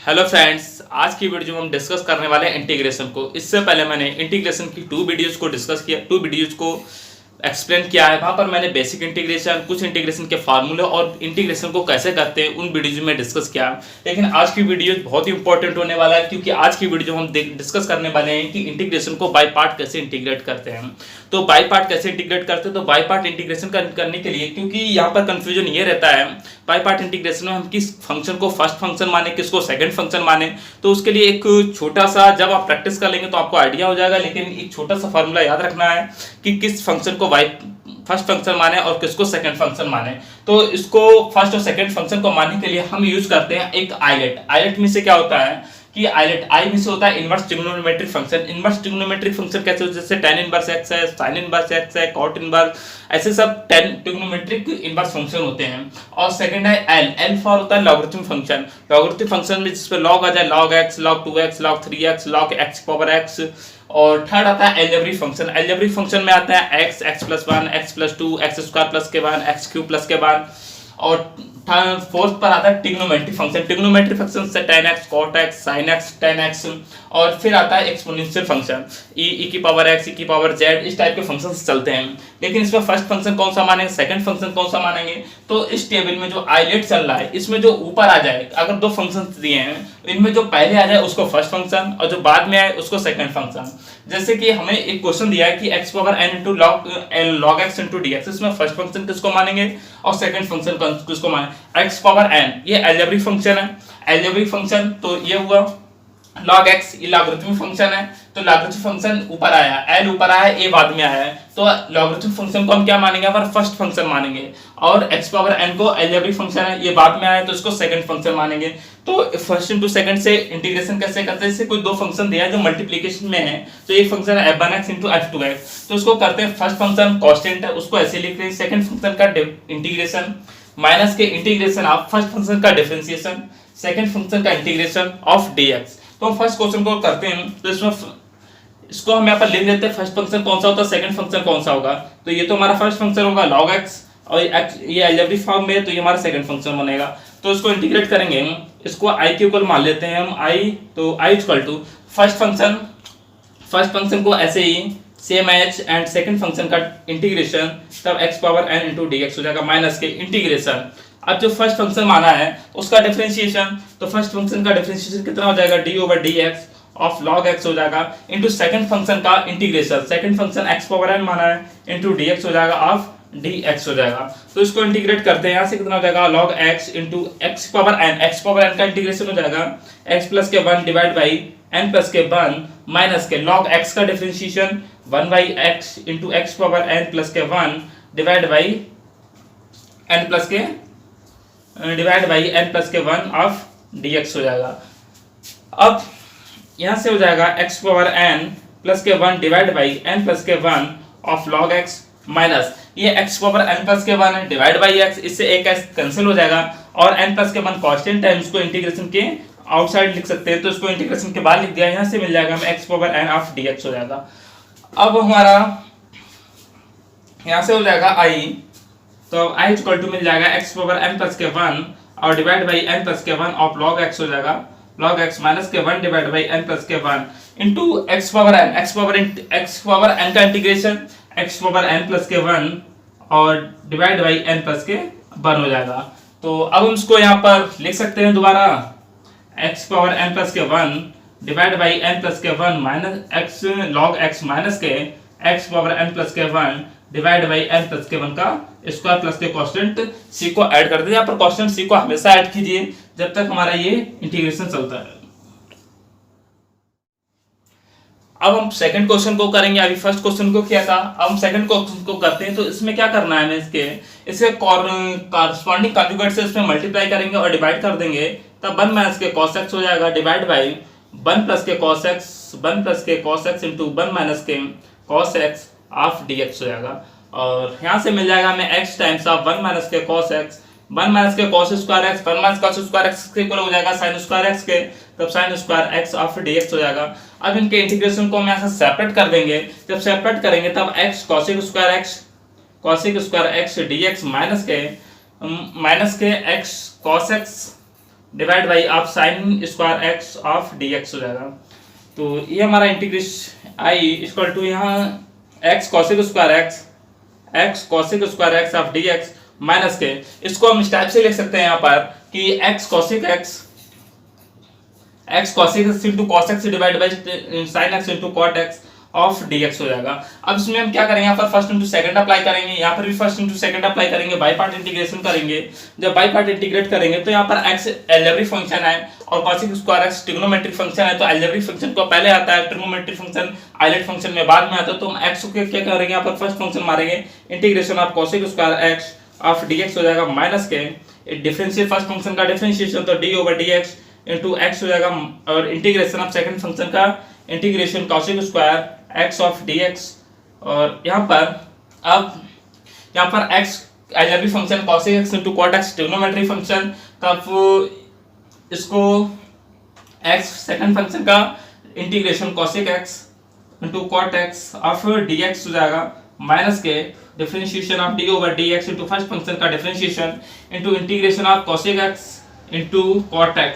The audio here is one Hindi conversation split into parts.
हेलो फ्रेंड्स, आज की वीडियो में हम डिस्कस करने वाले हैं इंटीग्रेशन को। इससे पहले मैंने इंटीग्रेशन की टू वीडियोस को डिस्कस किया, टू वीडियोस को एक्सप्लेन किया है। वहाँ पर मैंने बेसिक इंटीग्रेशन, कुछ इंटीग्रेशन के फार्मूले और इंटीग्रेशन को कैसे करते हैं उन वीडियोज में डिस्कस किया। लेकिन आज की वीडियो बहुत ही इंपॉर्टेंट होने वाला है, क्योंकि आज की वीडियो हम डिस्कस करने वाले हैं कि इंटीग्रेशन को बाई पार्ट कैसे इंटीग्रेट करते हैं। तो बाई पार्ट कैसे इंटीग्रेट करते हैं, तो बाई पार्ट इंटीग्रेशन करने के लिए, क्योंकि यहाँ पर कंफ्यूजन ये रहता है बाई पार्ट इंटीग्रेशन में हम किस फंक्शन को फर्स्ट फंक्शन माने, किसको सेकंड फंक्शन माने। तो उसके लिए एक छोटा सा, जब आप प्रैक्टिस कर लेंगे तो आपको आइडिया हो जाएगा, लेकिन एक छोटा सा फॉर्मूला याद रखना है कि किस फंक्शन को फर्स्ट फंक्शन माने और किसको सेकंड फंक्शन माने। तो इसको फर्स्ट और सेकंड फंक्शन को मानने के लिए हम यूज करते हैं एक आइलेट। आइलेट में से क्या होता है कि आइलेट आई में से होता है inverse trigonometric function. Inverse trigonometric function कैसे होता है, जैसे tan इनवर्स x है, sin इनवर्स x है, cot इनवर्स, ऐसे सब ट्रिग्नोमेट्रिक इनवर्स फंक्शन होते हैं। और सेकंड है एल फॉर होता है लॉगरिथम फंक्शन। लॉगरिथम फंक्शन में जिसपे लॉग आ जाए, log x, log 2x, log 3x, log x power x। और थर्ड आता है अलजेब्रिक फंक्शन। अलजेब्रिक फंक्शन में आता है x, x+1, x+2, x² plus के बाद x³ प्लस के बाद। और फोर्थ पर आता है ट्रिग्नोमेट्रिक फंक्शन। ट्रिग्नोमेट्रिक फंक्शन से tan x, cot x, sin x, tan x। और फिर आता है एक्सपोनेंशियल फंक्शन, e की पावर x, e की पावर z, इस टाइप के फंक्शंस चलते हैं। लेकिन इसमें फर्स्ट फंक्शन कौन सा मानेंगे, सेकंड फंक्शन कौन सा मानेंगे। तो इस टेबल में जो आइलेट चल रहा है, इसमें जो ऊपर आ जाए, अगर दो फंक्शंस दिए हैं, इनमें जो पहले आ जाए उसको फर्स्ट फंक्शन और जो बाद में आए उसको सेकंड फंक्शन। जैसे कि हमें एक क्वेश्चन दिया है कि x power n into log x into dx, इसमें फर्स्ट फंक्शन किसको मानेंगे और सेकंड फंक्शन किसको मानेंगे। x पावर n ये अलजेब्रिक फंक्शन है, अलजेब्रिक फंक्शन। तो ये हुआ log x, ये लॉगरिथमिक फंक्शन है। तो लॉगरिथमिक फंक्शन ऊपर आया, l ऊपर आया, a बाद में आया है। तो लॉगरिथमिक फंक्शन को हम क्या मानेंगे, पर फर्स्ट फंक्शन मानेंगे। और x पावर n को अलजेब्रिक फंक्शन है, ये बाद में आया, तो इसको सेकंड फंक्शन मानेंगे। तो फर्स्ट इंटू सेकंड से इंटीग्रेशन कैसे करते हैं, जैसे कोई दो फंक्शन दिया है जो मल्टीप्लिकेशन में है, तो एक फंक्शन है f1x इंटू f2x, तो उसको करते हैं फर्स्ट फंक्शन कांस्टेंट है उसको ऐसे लिख रहे हैं, सेकंड फंक्शन का इंटीग्रेशन माइनस के इंटीग्रेशन ऑफ फर्स्ट फंक्शन का डिफरेंशिएशन, सेकंड फंक्शन का इंटीग्रेशन ऑफ dx। तो हम फर्स्ट क्वेश्चन को करते हैं, तो इसमें इसको हम यहाँ पर लिख देते हैं फर्स्ट फंक्शन कौन सा होता है, सेकंड फंक्शन कौन सा होगा। तो ये तो हमारा फर्स्ट फंक्शन होगा log x, और ये अलजेब्रिक फॉर्म में है, तो ये हमारा सेकंड फंक्शन बनेगा। तो इसको इंटीग्रेट करेंगे, इसको i के इक्वल मान लेते हैं हम i, तो i equal to first function को ऐसे ही same H and second function का इंटीग्रेशन, तब x power n into dx हो जाएगा माइनस के इंटीग्रेशन। अब जो फर्स्ट फंक्शन माना है उसका डिफरेंशिएशन, तो फर्स्ट फंक्शन का डिफरेंशिएशन कितना हो जाएगा, d/dx ऑफ log x हो जाएगा इंटू सेकंड फंक्शन का integration, second function x power n माना है इंटू dx हो जाएगा ऑफ dx हो जाएगा। तो इसको इंटीग्रेट करते हैं, यहाँ से कितना हो जाएगा log x into x power n का इंटीग्रेशन हो जाएगा x प्लस के 1 डिवाइड बाई n प्लस के 1 माइनस के log x का differentiation 1/x into x power n plus के 1 डिवाइड बाई n प्लस के 1 ऑफ dx हो जाएगा। अब यहाँ से हो जाएगा x पावर n प्लस के 1 डिवाइड बाई n प्लस के 1 ऑफ log x माइनस ये x पावर n प्लस के 1 डिवाइड बाई x, इससे एक x कैंसिल हो जाएगा, और n प्लस के 1 कांस्टेंट है, इसको इंटीग्रेशन के आउटसाइड लिख सकते हैं, तो इसको इंटीग्रेशन के बाद लिख दिया, यहाँ से मिल जाएगा हमें x power n of dx हो जाएगा। अब हमारा यहाँ से हो जाएगा i, तो i इक्वल टू मिल जाएगा x पावर n प्लस के 1 और डिवाइड बाई n प्लस के 1 ऑफ log x हो जाएगा log x माइनस के 1 डिवाइड बाई n प्लस के 1 इंटू x पावर n का integration x power n plus के 1 और डिवाइड बाई n प्लस के 1 हो जाएगा। तो अब हम इसको यहाँ पर लिख सकते हैं दोबारा, x पावर n प्लस के 1 डिवाइड बाई n प्लस के 1 minus x log x minus के x पावर n प्लस के 1 डिवाइड बाई n प्लस के 1 का स्क्वायर प्लस के कांस्टेंट c को ऐड कर दीजिए। यहाँ पर कांस्टेंट c को हमेशा ऐड कीजिए जब तक हमारा ये इंटीग्रेशन चलता है। अब हम सेकंड क्वेश्चन को करेंगे, अभी फर्स्ट क्वेश्चन को किया था, अब हम सेकंड क्वेश्चन को करते हैं। तो इसमें क्या करना है, हमें इसके कॉरस्पॉन्डिंग कॉन्जुगेट से इसमें मल्टीप्लाई करेंगे और डिवाइड कर देंगे, तब 1 माइनस के cos x हो जाएगा डिवाइड बाई 1 प्लस के cos x इंटू 1 माइनस के cos x ऑफ dx हो जाएगा। और यहाँ से मिल जाएगा हमें x टाइम्स ऑफ 1 माइनस के cos x, 1 माइनस के cos square x, 1 minus cos square x के इक्वल हो जाएगा sin स्क्वायर x के, तब sin square x of dx हो जाएगा। अब इनके इंटीग्रेशन को हम यहाँ से सेपरेट कर देंगे, जब सेपरेट करेंगे तब x cosic square x dx minus के x cos x divide by आप sine square x of d x हो जाएगा। तो ये हमारा इंटीग्रेशन आई इक्वल टू यहाँ x cosec square x cosec square x of d x minus के, इसको हम इस टाइप से लिख सकते हैं यहाँ पर कि x cosec x into cos x divide by sine x into cot x of dx हो जाएगा। अब इसमें हम क्या करेंगे, यहाँ पर फर्स्ट इंटू सेकंड अप्लाई करेंगे, यहाँ पर भी फर्स्ट इंटू सेकंड अप्लाई करेंगे, बाई पार्ट इंटीग्रेशन करेंगे। जब बाई पार्ट इंटीग्रेट करेंगे तो यहाँ पर x एलजेब्रिक फंक्शन है और cosec square x trigonometric function है, तो एलजेब्रिक फंक्शन को पहले आता है, ट्रिग्नोमेट्रिक फंक्शन आइलेट फंक्शन में बाद में आता है। तो हम x को क्या करेंगे, यहाँ पर फर्स्ट फंक्शन मारेंगे, integration of cosec square x of dx हो जाएगा माइनस के डिफरेंशियल फर्स्ट फंक्शन का डिफरेंशिएशन तो d over dx into x हो जाएगा, और इंटीग्रेशन ऑफ सेकंड फंक्शन का integration cosec square x of dx। और यहाँ पर अब यहाँ पर x algebraic function cosec x into cot x trigonometric function, तब इसको x सेकंड फंक्शन का integration cosec x into cot x of dx हो जाएगा माइनस के differentiation of d over dx into first function का differentiation into integration of cosec x into cot x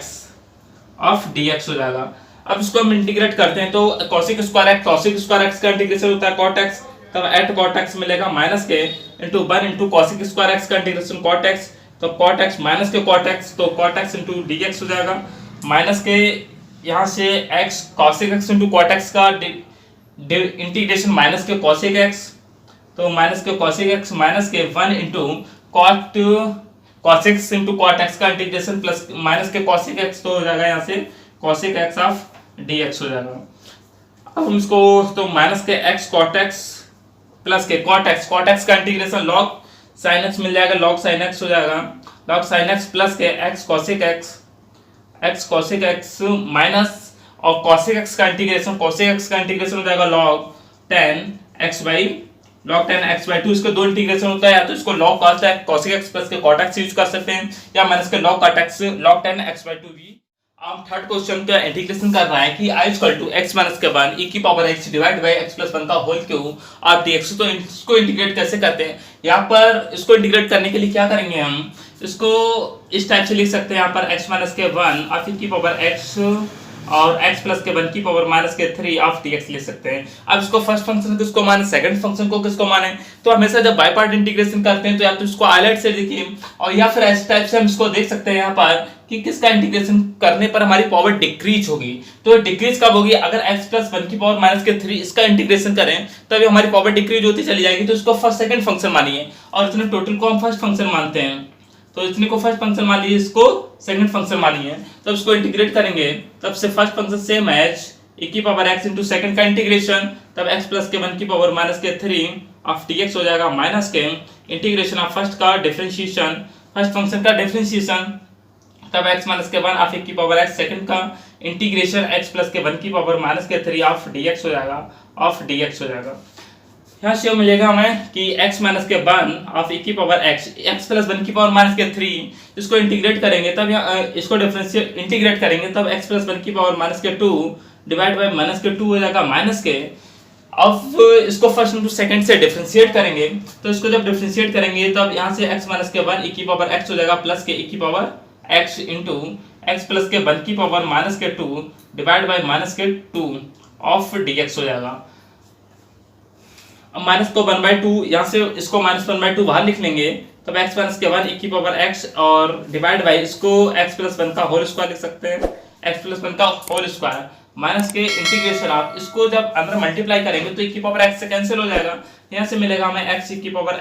of dx हो जाएगा। अब इसको हम इंटीग्रेट करते हैं तो cosec स्क्वायर x का इंटीग्रेशन होता है cot x, तब एट cot x मिलेगा माइनस के into 1 into cosec square x का इंटीग्रेशन cot x, तो cot x माइनस के cot x, तो cot x इंटू dx हो जाएगा माइनस के यहाँ से x cosec x into cot x का इंटीग्रेशन माइनस के cosec x, तो माइनस के cosec x माइनस के 1 into cosec x into cot x का इंटीग्रेशन प्लस माइनस के cosec x, तो हो जाएगा यहाँ से cosec x ऑफ dx हो जाएगा। अब हम इसको तो माइनस के x cot x प्लस के cot x का इंटीग्रेशन log sin x मिल जाएगा, log sin x हो जाएगा, log sin x प्लस के x cosec x माइनस और cosec x का इंटीग्रेशन हो जाएगा log 10 x by 2। इसके दो इंटीग्रेशन होता है, या तो इसको log cosec x प्लस के cot x यूज कर सकते हैं, या माइनस के log cot x log 10 x by 2 भी। हम थर्ड क्वेश्चन का इंटीग्रेशन कर रहे हैं कि i equal to x minus के 1 e की power x divide by x plus 1 का होल क्यूब और dx। तो इसको इंटीग्रेट कैसे करते हैं, यहाँ पर इसको इंटीग्रेट करने के लिए क्या करेंगे, हम इसको इस टाइप से लिख सकते हैं, यहाँ पर x माइनस के 1 और e की पावर x और x प्लस के 1 की पावर माइनस के 3 ऑफ dx ले सकते हैं। अब इसको फर्स्ट फंक्शन किसको माने, सेकंड फंक्शन को किसको माने, तो हमेशा जब बाय पार्ट इंटीग्रेशन करते हैं तो या तो इसको आइलेट से लिखिए और या फिर इस टाइप से हम इसको देख सकते हैं यहाँ पर कि किसका इंटीग्रेशन करने पर हमारी पावर डिक्रीज होगी। तो डिक्रीज कब होगी, अगर x प्लस 1 की पावर माइनस के 3 इसका इंटीग्रेशन करें तब हमारी पावर डिक्रीज होती चली जाएगी। तो इसको फर्स्ट सेकंड फंक्शन मानिए और इसने टोटल को हम फर्स्ट फंक्शन मानते हैं, तो इतने को फर्स्ट फंक्शन मान लीजिए, इसको सेकंड फंक्शन मानिए, तब इसको इंटीग्रेट करेंगे तब से first function same H e की पावर x इंटू सेकंड का इंटीग्रेशन, तब x प्लस के 1 की पावर माइनस के 3 ऑफ dx हो जाएगा माइनस के इंटीग्रेशन ऑफ फर्स्ट का डिफरेंशिएशन, फर्स्ट फंक्शन का डिफरेंशिएशन, तब x माइनस के 1 ऑफ e की पावर x सेकंड का इंटीग्रेशन x प्लस के 1 की पावर माइनस के 3 ऑफ dx हो जाएगा। यहाँ से मिलेगा हमें कि x माइनस के 1 ऑफ e की पावर x प्लस 1 की पावर माइनस के 3, इसको इंटीग्रेट करेंगे तब यहाँ इसको डिफरेंशिएट इंटीग्रेट करेंगे तब x प्लस 1 की पावर माइनस के 2 डिवाइड बाय माइनस के 2 हो जाएगा माइनस के। अब इसको फर्स्ट इंटू सेकंड से डिफरेंशिएट करेंगे, तो इसको जब डिफरेंशिएट करेंगे तब यहाँ से x माइनस के 1 e की पावर x हो जाएगा प्लस के e की power x into x plus के 1 की पावर माइनस के 2 डिवाइड बाय माइनस के 2 ऑफ dx हो जाएगा। माइनस को 1/2 यहाँ से इसको माइनस 1/2 बाहर लिख लेंगे, तब x माइनस के 1 e की पावर x और डिवाइड बाय इसको x प्लस 1 का होल स्क्वायर लिख सकते हैं, x प्लस 1 का होल स्क्वायर माइनस के इंटीग्रेशन आप इसको जब अंदर मल्टीप्लाई करेंगे तो e की पावर x से कैंसिल हो जाएगा, यहाँ से मिलेगा हमें x e की पावर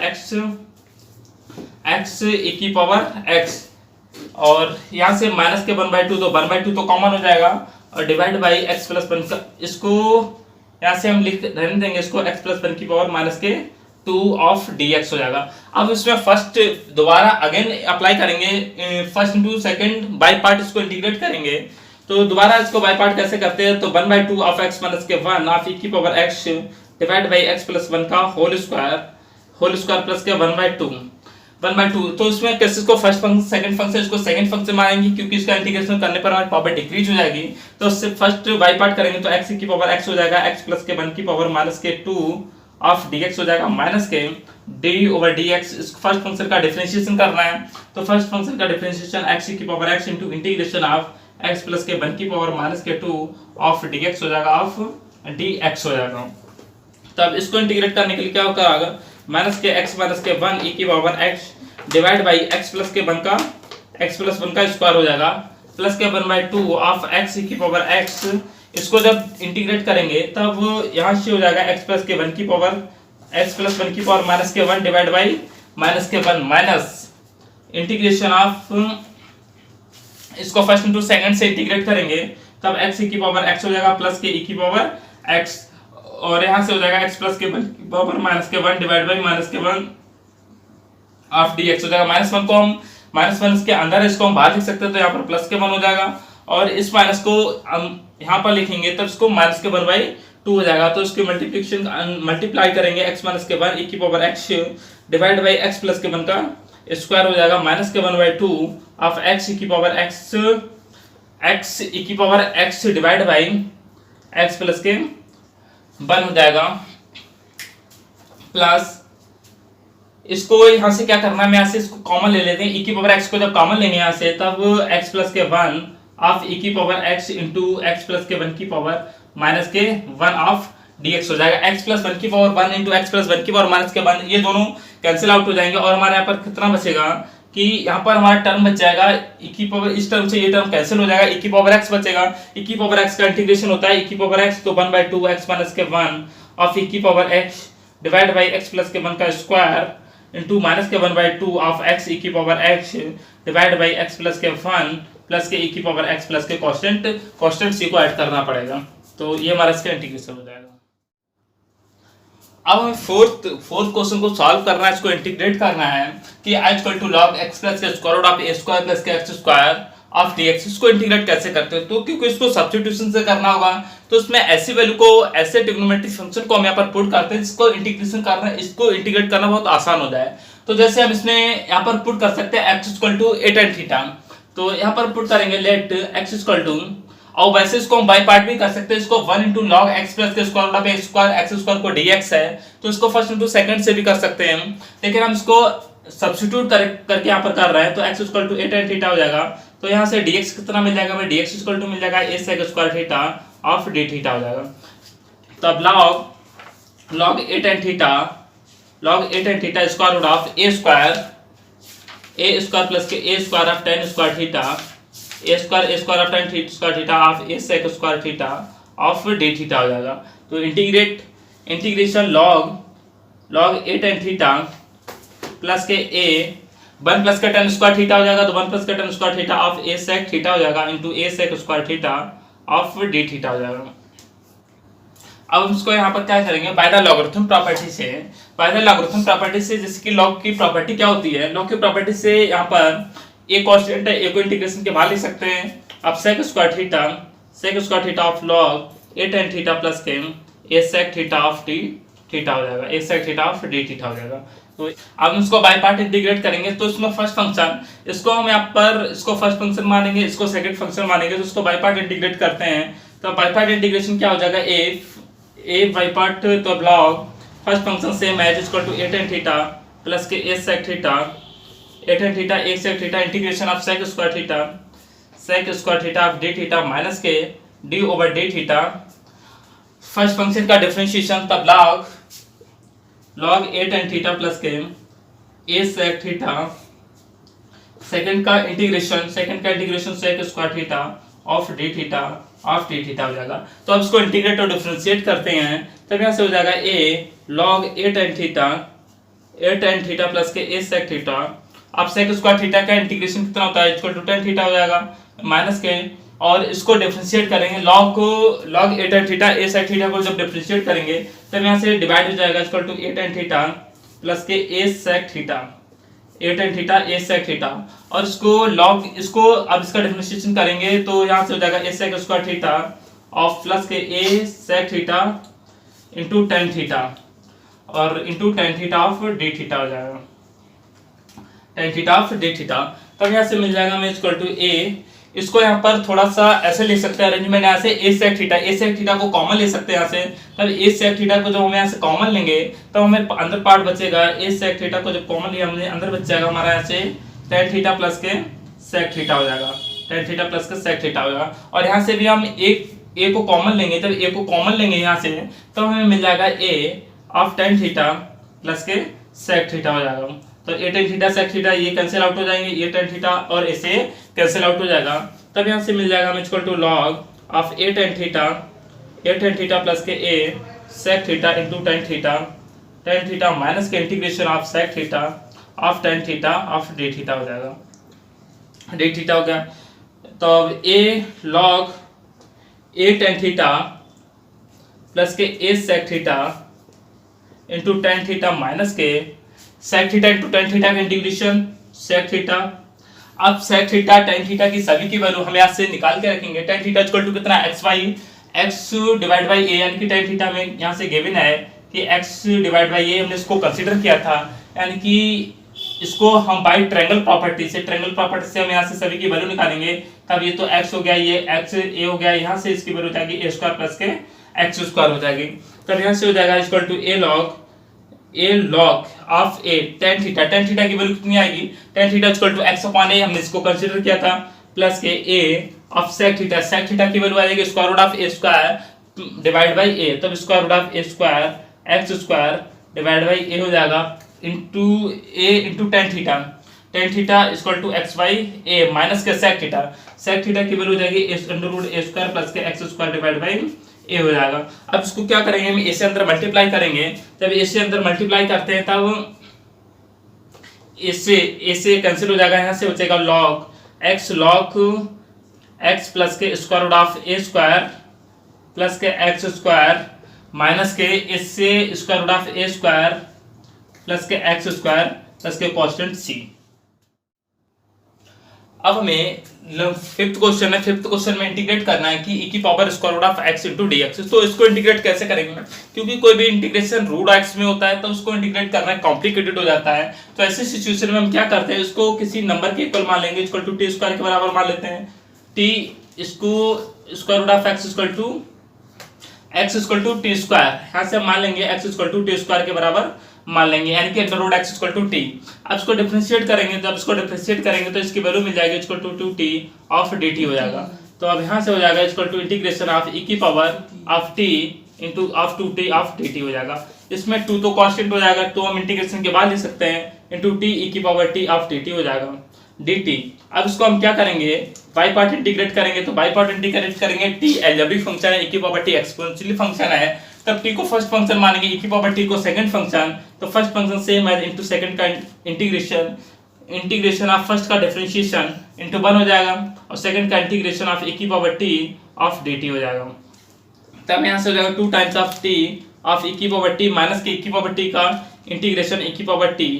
x और यहाँ से माइनस के 1/2 तो 1/2 तो कॉमन हो जाएगा और डिवाइड बाय x प्लस 1 का इसको यहाँ से हम लिख रहने देंगे, इसको x प्लस 1 की पावर माइनस के 2 ऑफ dx हो जाएगा। अब इसमें फर्स्ट दोबारा अगेन अप्लाई करेंगे, first into second by part इसको इंटीग्रेट करेंगे, तो दोबारा इसको बाय पार्ट कैसे करते हैं, तो 1/2 ऑफ x माइनस के 1 ऑफ e की power x divide by x plus 1 का होल स्क्वायर प्लस के 1/2 तो इसमें कैसे इसको फर्स्ट फंक्शन सेकंड फंक्शन इसको सेकंड फंक्शन मानेंगे, क्योंकि इसका इंटीग्रेशन करने पर हमारी पावर डिक्रीज हो जाएगी। तो इससे फर्स्ट बाई पार्ट करेंगे तो x की पावर x हो जाएगा x प्लस के 1 की पावर माइनस के 2 ऑफ डी एक्स हो जाएगा माइनस के डी ओवर डी एक्स। इस फर्स्ट फंक्शन का डिफरेंशिएशन करना है, तो फर्स्ट फंक्शन का डिफरेंशिएशन एक्स की power x into integration of x plus के वन की पावर माइनस के टू ऑफ डी एक्स हो जाएगा, ऑफ डी एक्स हो जाएगा। तब इसको इंटीग्रेट करने के लिए क्या होगा, माइनस के एक्स माइनस के वन ई की power x divide by x plus के वन का स्क्वायर हो जाएगा, प्लस के one by two of x e की पावर एक्स। इसको जब इंटीग्रेट करेंगे तब यहाँ से हो जाएगा एक्स प्लस के वन की पावर माइनस के वन डिवाइड बाई माइनस के वन माइनस इंटीग्रेशन ऑफ, इसको फर्स्ट इंटू सेकंड से इंटीग्रेट करेंगे तब एक्स ई की पावर एक्स हो जाएगा प्लस के ई की पावर एक्स, और यहाँ से हो जाएगा एक्स प्लस के वन की पावर माइनस के वन डिवाइड बाई माइनस के वन ऑफ डी एक्स हो जाएगा। माइनस वन को हम माइनस वन के अंदर है, इसको हम बाहर लिख सकते हैं, तो यहाँ पर प्लस के वन हो जाएगा, और इस माइनस को हम यहाँ पर लिखेंगे तब इसको माइनस के वन बाई टू हो जाएगा। तो इसकी मल्टीप्लिकेशन मल्टीप्लाई करेंगे एक्स माइनस के वन ई की power x divide by x plus के वन का स्क्वायर हो जाएगा, माइनस के one by two of x e की पावर एक्स ई की power x divide by x plus के वन हो जाएगा, प्लस इसको यहाँ से क्या करना है, मैं यहाँ से इसको कॉमन ले लेते हैं, ई की पावर एक्स को जब कॉमन लेंगे यहाँ से तब एक्स प्लस के वन ऑफ ई की power x into x plus के वन की पावर माइनस के वन ऑफ डी एक्स हो जाएगा। एक्स प्लस वन की power one into x plus one की पावर माइनस के वन, ये दोनों कैंसिल आउट हो जाएंगे, और हमारे यहाँ पर कितना बचेगा कि यहाँ पर हमारा टर्म बच जाएगा ई की पावर, इस टर्म से ये टर्म कैंसिल हो जाएगा, ई की पावर एक्स बचेगा। ई की पावर एक्स का इंटीग्रेशन होता है ई की पावर एक्स, तो one by two x minus के वन ऑफ ई की power x divide by x plus के वन का स्क्वायर इंटू माइनस के one by two of x e की power x divide by x plus के वन प्लस के ई की पावर एक्स प्लस के कॉन्स्टेंट सी को ऐड करना पड़ेगा, तो ये हमारा इसका इंटीग्रेशन हो जाएगा। अब हमें फोर्थ क्वेश्चन को सॉल्व करना है, इसको इंटीग्रेट करना है कि i equal to log x plus के square root of a square plus के x स्क्वायर ऑफ dx। इसको इंटीग्रेट कैसे करते हैं, तो क्योंकि इसको सब्स्टिट्यूशन से करना होगा, तो इसमें ऐसी वैल्यू को, ऐसे ट्रिग्नोमेट्रिक फंक्शन को हम यहाँ पर पुट करते हैं जिसको इंटीग्रेशन करना, इसको इंटीग्रेट करना बहुत आसान हो जाए। तो जैसे हम इसमें यहाँ पर पुट कर सकते हैं x equal to a tan theta, तो यहाँ पर पुट करेंगे लेट x इक्वल टू, और वैसे इसको हम बाई पार्ट भी कर सकते हैं, इसको one into log x plus के square root of a square x square को dx है, तो इसको फर्स्ट इंटू सेकंड से भी कर सकते हैं, लेकिन हम इसको सब्स्टिट्यूट करके यहाँ पर कर रहे हैं, तो x equal to a tan theta हो जाएगा। तो यहाँ से dx कितना मिल जाएगा, हमें dx इक्वल टू मिल जाएगा a sec square theta of d theta हो जाएगा। तब log a tan theta square root of a square plus के a square of tan square theta a square of tan square theta of a sec square theta of d theta हो जाएगा। तो integration log a tan theta plus के a वन प्लस का tan स्क्वायर थीटा हो जाएगा, तो वन प्लस का tan square theta of a sec theta हो जाएगा into a sec square theta of d theta हो जाएगा। अब हम इसको यहाँ पर क्या करेंगे, बाय द लॉगरिथम प्रॉपर्टी से, जैसे कि लॉग की प्रॉपर्टी क्या होती है, लॉग की प्रॉपर्टी से यहाँ पर एक कांस्टेंट है, एक को इंटीग्रेशन के बाहर लिख सकते हैं। अब sec square theta of log a tan theta plus के a sec theta of d theta हो जाएगा, a sec theta of d theta हो जाएगा। तो अब हम इसको बाय पार्ट इंटीग्रेट करेंगे, तो इसमें फर्स्ट फंक्शन, इसको हम यहाँ पर इसको फर्स्ट फंक्शन मानेंगे, इसको सेकंड फंक्शन मानेंगे, तो इसको बाय पार्ट इंटीग्रेट करते हैं। तो बाय पार्ट इंटीग्रेशन क्या हो जाएगा, a बाय पार्ट, तो log फर्स्ट फंक्शन सेम है equal to a tan theta plus के a sec theta integration of sec square theta of d theta minus के d over d theta, first function का डिफरेंशिएशन, तब log a tan theta plus के a sec थीटा, सेकंड का integration sec square theta of d theta हो जाएगा। तो अब इसको इंटीग्रेट और डिफरेंशिएट करते हैं, तब यहाँ से हो जाएगा a log a tan theta plus के a sec थीटा। अब sec स्क्वायर थीटा का इंटीग्रेशन कितना होता है, इक्वल टू tan थीटा हो जाएगा माइनस के, और इसको डिफरेंशिएट करेंगे, log a tan theta a sec theta को जब डिफरेंशिएट करेंगे तब यहाँ से डिवाइड हो जाएगा equal to a tan theta plus के a sec थीटा, और इसको अब इसका डिफरेंशिएशन करेंगे, तो यहाँ से हो जाएगा a sec square theta of plus के a sec theta into tan theta, और into tan theta of d theta हो जाएगा, tan theta of d theta. तब यहाँ से मिल जाएगा हमें इक्वल टू a इसको यहाँ पर थोड़ा सा ऐसे ले सकते हैं अरेंजमेंट, यहाँ से a sec थीटा को कॉमन ले सकते हैं यहाँ से। तब a sec थीटा को जब हम यहाँ से कॉमन लेंगे तो हमें अंदर पार्ट बचेगा, a sec थीटा को जब कॉमन लिया हमने अंदर बच जाएगा हमारा यहाँ से tan थीटा प्लस के sec थीटा हो जाएगा, tan थीटा प्लस के sec थीटा होगा। और यहाँ से भी हम a को कॉमन लेंगे, जब a को कॉमन लेंगे यहाँ से तो हमें मिल जाएगा a of tan theta plus के sec थीटा हो जाएगा। तो a tan theta sec theta ये कैंसिल आउट हो जाएंगे, ये tan थीटा और ऐसे कैंसिल आउट हो जाएगा। तब यहाँ से मिल जाएगा हमें equal to log of a tan theta plus के a sec theta into tan theta minus के integration of sec theta of tan theta of d theta हो जाएगा, d थीटा हो गया। तो अब a log a tan theta plus के a sec theta into tan theta minus के sec theta into tan theta का इंटीग्रेशन sec थीटा। अब sec थीटा tan थीटा की सभी की वैल्यू हम यहाँ से निकाल के रखेंगे। tan थीटा इक्वल टू कितना x डिवाइड बाई a, यानी कि tan थीटा में यहाँ से गिवन है कि x डिवाइड बाई a, हमने इसको कंसीडर किया था, यानी कि इसको हम बाई ट्रायंगल प्रॉपर्टी से हम यहाँ से सभी की वैल्यू निकालेंगे। तब ये तो x हो गया, ये x a हो गया, यहाँ से इसकी वैल्यू हो जाएगी a स्क्वायर प्लस के x स्क्वायर हो जाएगी। तब यहाँ से हो जाएगा equal to a log of a tan theta की वैल्यू कितनी आएगी, tan theta equal to x upon a, हमने इसको कंसीडर किया था, प्लस के a ऑफ sec थीटा की वैल्यू आ जाएगी square root of a square divide by a। तब square root of a square x square divide by a हो जाएगा into a into tan theta equal to x by a minus के sec थीटा की वैल्यू हो जाएगी under root a square plus के x square divide by a हो जाएगा। अब इसको क्या करेंगे, हम a से अंदर मल्टीप्लाई करेंगे। जब a से अंदर मल्टीप्लाई करते हैं तब a से कैंसिल हो जाएगा, यहाँ से बचेगा log x प्लस के square root of a square plus के x स्क्वायर माइनस के इससे square root of a square plus के x स्क्वायर प्लस के कांस्टेंट c। अब हमें फिफ्थ क्वेश्चन में इंटीग्रेट करना है कि e की power square root of x into d x. तो इसको इंटीग्रेट कैसे करेंगे, क्योंकि कोई भी इंटीग्रेशन रूट x में होता है तो उसको इंटीग्रेट करना कॉम्प्लिकेटेड हो जाता है। तो ऐसे सिचुएशन में हम क्या करते हैं, इसको किसी नंबर के इक्वल मान लेंगे, इक्वल टू टी स्क्वायर के बराबर मान लेते हैं। टी इसको square root of x equal to t square, यहाँ से मान लेंगे x equal to t square के बराबर मान लेंगे, यानी कि under root x equal to t. अब इसको डिफरेंशिएट करेंगे, तो इसकी वैल्यू मिल जाएगी equal to t of dt हो जाएगा। तो अब यहाँ से हो जाएगा equal to integration of e की power of t into of 2t of dt हो जाएगा। इसमें 2 तो कांस्टेंट हो जाएगा, तो हम इंटीग्रेशन के बाद लिख सकते हैं इंटू t e की पावर t ऑफ dt हो जाएगा dt। अब इसको हम क्या करेंगे, बाई पार्ट इंटीग्रेट करेंगे। तो बाई पार्ट इंटीग्रेट करेंगे, t एलजेब्रिक फंक्शन है, e की पावर t एक्सपोनेंशियल फंक्शन है, तब t को फर्स्ट फंक्शन मानेंगे, e की पावर t को सेकंड फंक्शन। तो फर्स्ट फंक्शन सेम है इनटू सेकंड का इंटीग्रेशन ऑफ फर्स्ट का डिफरेंशिएशन इनटू 1 हो जाएगा, और सेकंड का इंटीग्रेशन ऑफ e की पावर t ऑफ dt हो जाएगा। तब यहाँ से हो जाएगा 2 times of t of e की पावर t माइनस के e की पावर t का इंटीग्रेशन e की पावर t।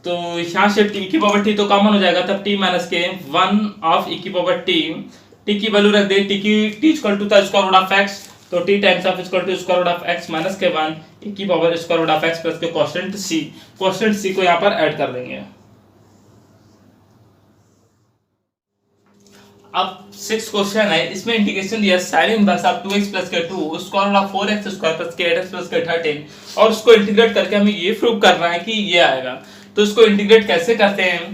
तो यहाँ से t की पावर t तो कॉमन हो जाएगा, तब t माइनस के 1 ऑफ e की पावर t की वैल्यू रख दे, t इक्वल टू था स्क्वायर रूट ऑफ x, तो t times of equal to square root of x minus के 1 e की power square root of x plus के कांस्टेंट c को यहाँ पर ऐड कर देंगे। अब 6th क्वेश्चन है, इसमें इंटीग्रेशन दिया sin inverse of 2x plus के 2 square root of 4x square plus के 8x प्लस के 13, और उसको इंटीग्रेट करके हमें ये प्रूव करना है कि ये आएगा। तो इसको इंटीग्रेट कैसे करते हैं,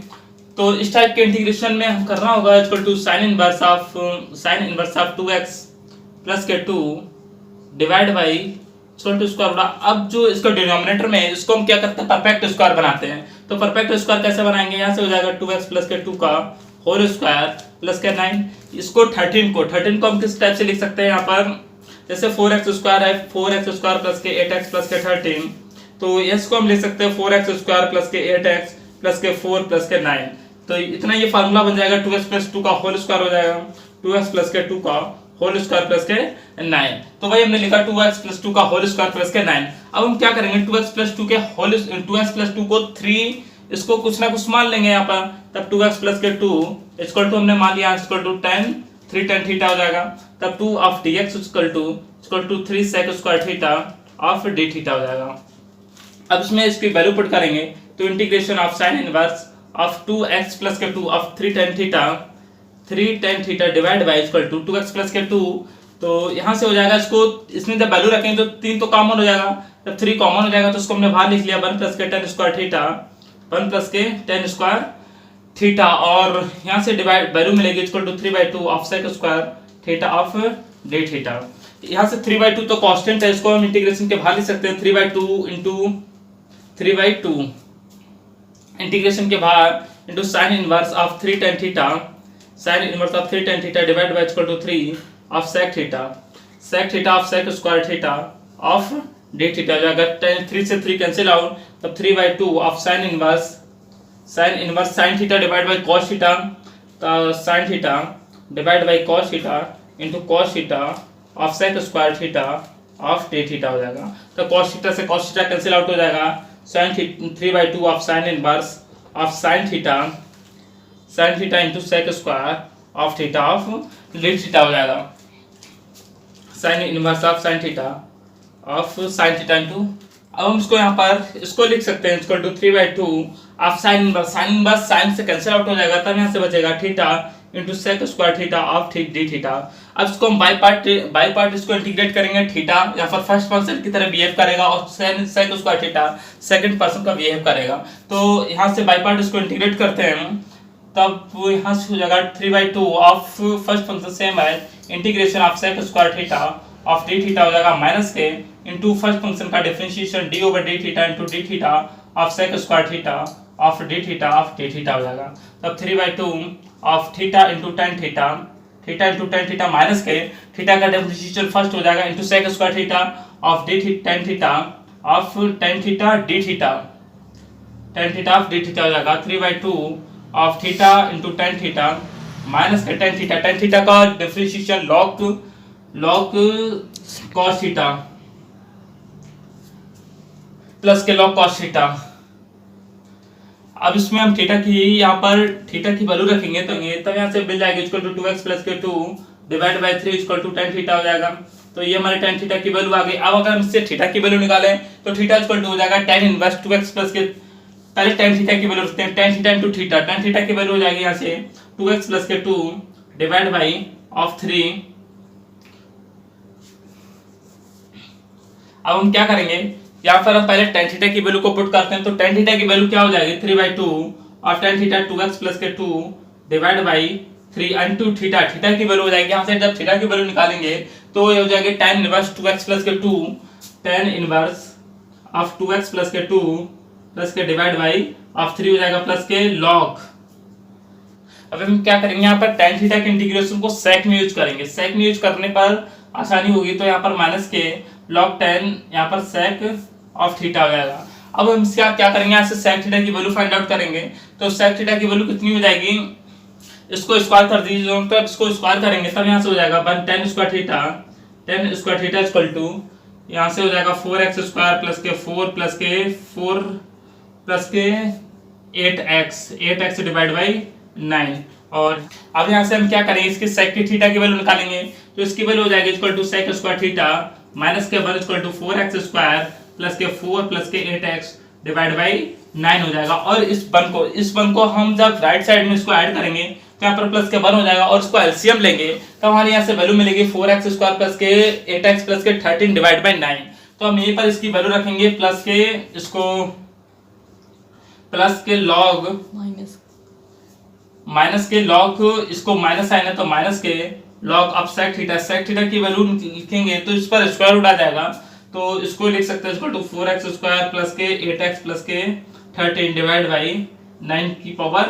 तो इस टाइप के इंटीग्रेशन में हम करना होगा equal to sin inverse of 2x plus के 2 divide by equal to square root. अब जो इसका डिनोमिनेटर में है इसको हम क्या करते हैं, परफेक्ट स्क्वायर बनाते हैं। तो परफेक्ट स्क्वायर कैसे बनाएंगे, यहाँ से हो जाएगा 2x प्लस के 2 का होल स्क्वायर प्लस के 9। इसको 13 को हम किस टाइप से लिख सकते हैं, यहाँ पर जैसे 4x स्क्वायर है, 4x स्क्वायर प्लस के 8x प्लस के 13, तो इसको हम लिख सकते हैं 4x स्क्वायर प्लस के 8x प्लस के 4 प्लस के 9। तो इतना ये फार्मूला बन जाएगा, 2x प्लस 2 का होल स्क्वायर हो जाएगा, 2x प्लस के 2 का होल स्क्वायर प्लस के 9। तो भाई हमने लिखा 2x प्लस 2 का होल स्क्वायर प्लस के 9। अब हम क्या करेंगे, 2x प्लस 2 को 3, इसको कुछ ना कुछ मान लेंगे यहाँ पर। तब 2x प्लस के 2 इक्वल टू हमने मान लिया इक्वल टू 3 tan थीटा हो जाएगा। तब 2 of dx equal to 3 sec square theta of d theta हो जाएगा। अब इसमें इसकी वैल्यू पुट करेंगे, तो integration of sin inverse of 2x plus के 2 of 3 tan theta 3 tan theta divide by equal to 2x plus के 2। तो यहाँ से हो जाएगा, इसको इसमें जब वैल्यू रखेंगे तो 3 तो कॉमन हो जाएगा, जब 3 कॉमन हो जाएगा तो उसको हमने बाहर लिख लिया 1 प्लस के tan स्क्वायर थीटा, 1 प्लस के tan स्क्वायर थीटा, और यहाँ से डिवाइड वैल्यू मिलेगी equal to 3/2 of sec square theta of d theta. यहाँ से 3/2 तो कांस्टेंट है, इसको हम इंटीग्रेशन के बाहर लिख सकते हैं 3/2 इंटू 3/2 इंटीग्रेशन के बाहर into sine inverse of 3 tan theta, sine inverse of 3 tan theta divide by equal to 3 of sec theta of sec square theta of d theta. अगर 3 से 3 कैंसिल आउट तब 3/2 of sine inverse sine theta divide by cos theta, sine theta divide by cos theta into cos theta of sec square theta of d theta हो जाएगा। तो कॉस थीटा से कॉस थीटा कैंसिल आउट हो जाएगा, sine 3/2 of sine inverse of sine theta into sec square of theta of d theta हो जाएगा। Sine inverse of sine theta into, अब हम इसको यहाँ पर इसको लिख सकते हैं equal to 3/2 of sine inverse sine से कैंसिल आउट हो जाएगा, तब यहाँ से बचेगा theta into sec square theta of d theta. अब इसको हम बाई पार्ट इसको इंटीग्रेट करेंगे, थीटा यहाँ पर फर्स्ट पर्सन की तरह बिहेव करेगा और sec square theta second person का बिहेव करेगा। तो यहाँ से बाई पार्ट इसको इंटीग्रेट करते हैं, तब यहाँ से हो जाएगा 3/2 ऑफ फर्स्ट फंक्शन सेम है integration of sec square theta of d theta हो जाएगा माइनस के इंटू फर्स्ट फंक्शन का differentiation d over d theta into d theta of sec square theta of d theta हो जाएगा। तब 3/2 of theta into tan theta minus के थीटा का डिफरेंशिएशन फर्स्ट हो जाएगा into sec square theta of tan theta of tan theta d theta of d theta हो जाएगा 3/2 of theta into tan theta minus के टेन थीटा का differentiation log cos theta plus के लॉग कॉस थीटा। अब इसमें हम थीटा की यहाँ पर थीटा की वैल्यू रखेंगे तो यहाँ से मिल जाएगा इक्वल टू 2x प्लस के 2 divide by 3 equal to tan theta हो जाएगा। तो ये हमारे tan थीटा की वैल्यू आ गई। अब अगर हम इससे थीटा की वैल्यू निकालें तो थीटा इक्वल टू हो जाएगा tan इनवर्स 2x प्लस के, पहले tan थीटा की वैल्यू रखते हैं, tan theta into theta, tan theta की वैल्यू हो जाएगी यहाँ से 2x प्लस के 2 डिवाइड बाई ऑफ 3। अब हम क्या करेंगे, यहाँ पर हम पहले tan थीटा की वैल्यू को पुट करते हैं, तो tan थीटा की वैल्यू क्या हो जाएगी 3/2 और tan थीटा 2x प्लस के 2 डिवाइड बाई 3 इनटू थीटा की वैल्यू हो जाएगी। यहाँ से जब थीटा की वैल्यू निकालेंगे तो ये हो जाएगी tan इनवर्स 2x प्लस के 2 tan inverse of 2x plus के 2 प्लस के डिवाइड बाई ऑफ 3 हो जाएगा प्लस के लॉग। अब हम क्या करेंगे, यहाँ पर tan थीटा के इंटीग्रेशन को सेक में यूज करेंगे, सेक में यूज करने पर आसानी होगी। तो यहाँ पर माइनस के log 10 यहाँ पर सेक ऑफ थीटा हो जाएगा। अब हम इसका क्या करेंगे, यहाँ से सेक थीटा की वैल्यू फाइंड आउट करेंगे। तो सेक थीटा की वैल्यू कितनी हो जाएगी, इसको स्क्वायर कर दीजिए, तो इसको स्क्वायर करेंगे तब यहाँ से हो जाएगा 1 tan square theta equal to यहाँ से हो जाएगा 4x स्क्वायर प्लस के 4 प्लस के 8x डिवाइड बाई 9। और अब यहाँ से हम क्या करेंगे, इसके सेक की थीटा की वैल्यू निकालेंगे। तो इसकी वैल्यू हो जाएगी equal to sec square theta minus के 1 equal to 4x square plus के 4 प्लस के 8x डिवाइड बाई 9 हो जाएगा। और इस वन को हम जब राइट साइड में इसको ऐड करेंगे तो यहाँ पर प्लस के 1 हो जाएगा और इसको एलसीएम लेंगे तो हमारे यहाँ से वैल्यू मिलेगी 4x स्क्वायर प्लस के 8x प्लस के 13 डिवाइड बाई 9। तो हम यहीं पर इसकी वैल्यू रखेंगे प्लस के इसको प्लस के लॉग माइनस के लॉग, इसको माइनस साइन है तो माइनस के लॉग ऑफ सेक थीटा की वैल्यू लिखेंगे तो इस पर स्क्वायर रूट आ जाएगा। तो इसको लिख सकते हैं equal to 4x square plus के 8x प्लस के 13 डिवाइड बाई 9 की पावर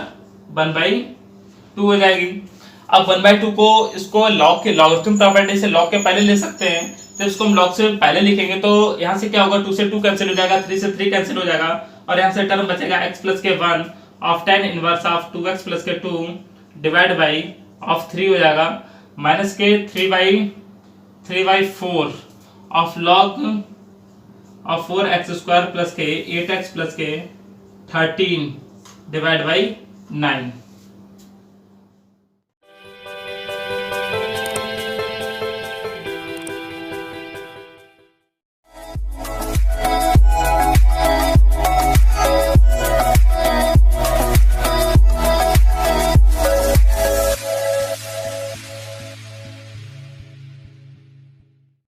1/2 हो जाएगी। अब 1/2 को इसको लॉग के लॉगरिथम प्रॉपर्टी से लॉग के पहले ले सकते हैं, तो इसको हम लॉग से पहले लिखेंगे तो यहाँ से क्या होगा 2 से 2 कैंसिल हो जाएगा, 3 से 3 कैंसिल हो जाएगा और यहाँ से टर्म बचेगा x प्लस के 1 of tan inverse of 2x plus के 2 डिवाइड बाई ऑफ 3 हो जाएगा माइनस के 3/4 of log of 4x square plus के 8x प्लस के 13 डिवाइड बाई 9।